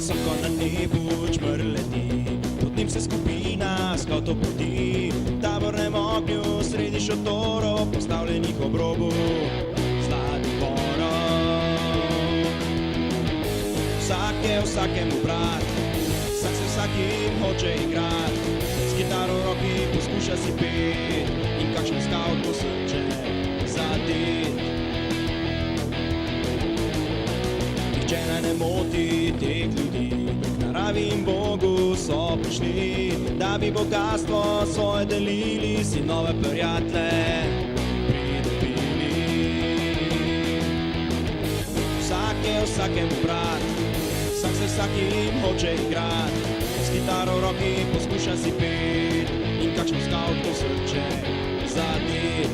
Visoko na nebu čmrl leti, pod njim se skupina skavtov poti. V tabornem ognju sredi šotorov, postavljenih ob robu Zlatiborov. Vsak je vsakemu brat, vsak se vsakim hoče igrat, s kitaro v roki poskuša si pet in kakšen skavt bo srče zadet. Nihče naj ne moti teh ljudi, k naravi in Bogu so prišli, da bi bogatstvo svoje delili, si nove prijatelje pridobili. Vsak je vsakemu brat, vsak se vsakim hoče igrat, s kitaro v roki poskuša si pet in kakšen skavt bo srče zadet.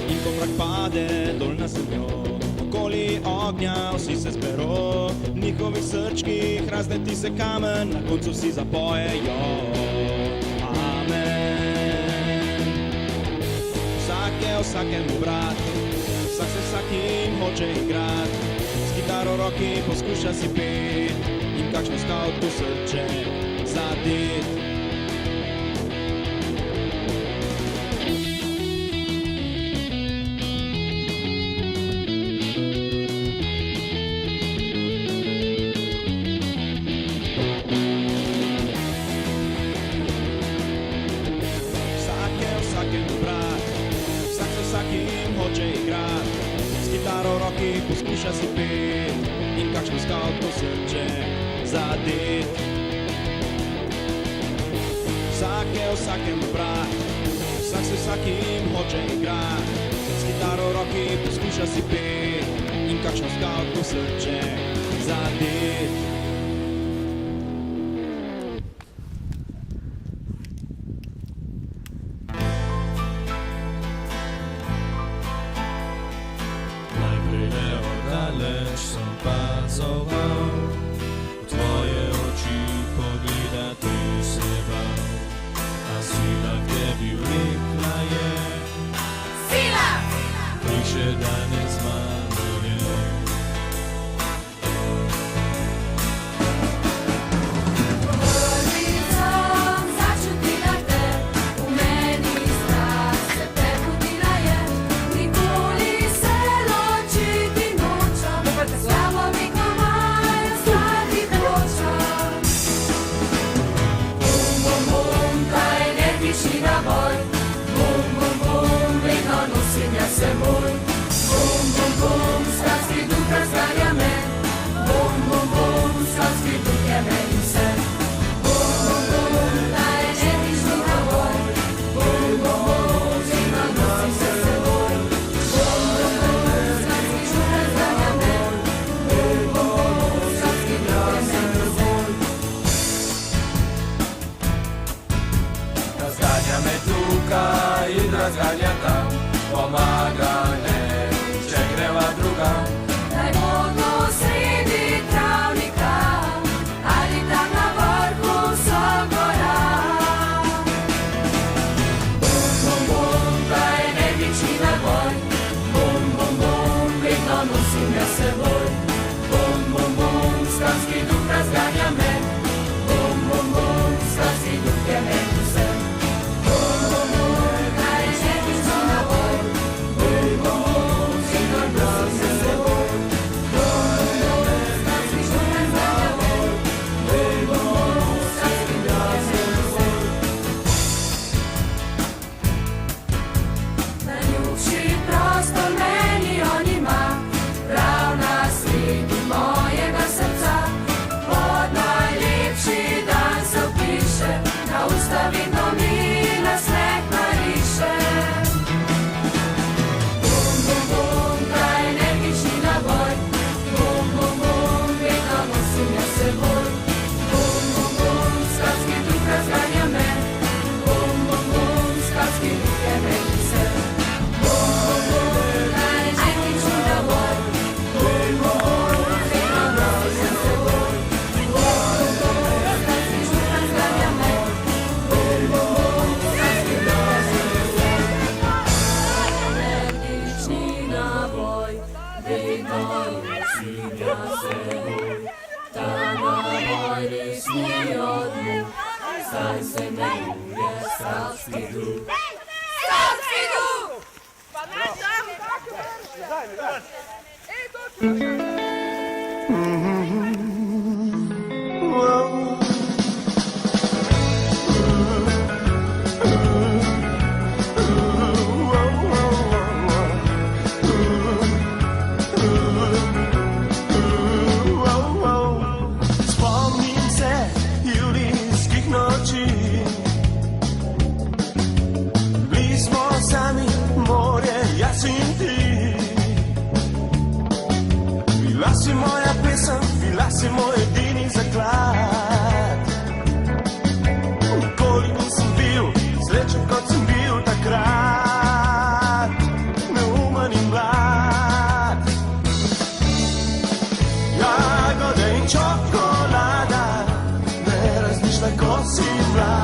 In ko mrak pade dol na zemljo, okoli ognja vsi se zbero, v njihovih srčkih razneti se kamen, na koncu vsi zapojejo amen. Vsak je vsakemu brat, vsak se vsakim hoče igrat, s kitaro v roki poskuša si pet in kakšno skavt bo srče zadet. Vsakim hoče igrat, s kitaro v roki poskuša si pet in kakšno skavt bo srče zadet. Vsak je vsakemu brat, vsak se vsakim hoče igrat, s kitaro v roki poskuša si pet in kakšno skavt bo srče zadet. Lecz som pazował, w twoje oczy pogledati se bał, a sila w tebi unikla je. Sila! Pisze danes zmarnuje. Prvi sam začutila te, v meni strah se prebudila je. Nikoli se ločiti nočem, s tabo mi komaj ostati hočem. Bum, bum, bum, ta energični naboj, bum, bum, bum, vedno nosim jaz seboj. Bum, bum, bum, skavtski duh razganja me, bum, bum, bum, skavtski duh je meni vse. Bum, bum, bum, ta energični naboj, bum, bum, bum, vedno nosim se seboj. Bum, bum, bum, skavtski duh razganja me, bum, bum, bum, skavtski duh je meni vse. Razganja me tukaj in razganja tam, pomaga ne, če greva drugam. Daj bodo sredi travnika, ali tam na vrhu so gora. Bum, bum, bum, ta energični naboj, bum, bum, bum, vedno nosim jaz seboj. Bum, bum, bum, skavtski duh razganja me, bum, bum, bum, skavtski duh je meni vse. Bum, bum, bum, ta energični naboj, bum, bum, bum, vedno nosim jaz seboj. saj se miluje Savski duh. Savski duh! Spomnim se julijskih noći, bili smo sami, more, jaz in ti. Bila si moja pesem, bila si moj edini zaklad. Nikoli nisem bil srečen, kot sem bil takrat, neumen in mlad. Jagode in čokolada, ne razmišljaj, ko si mlad.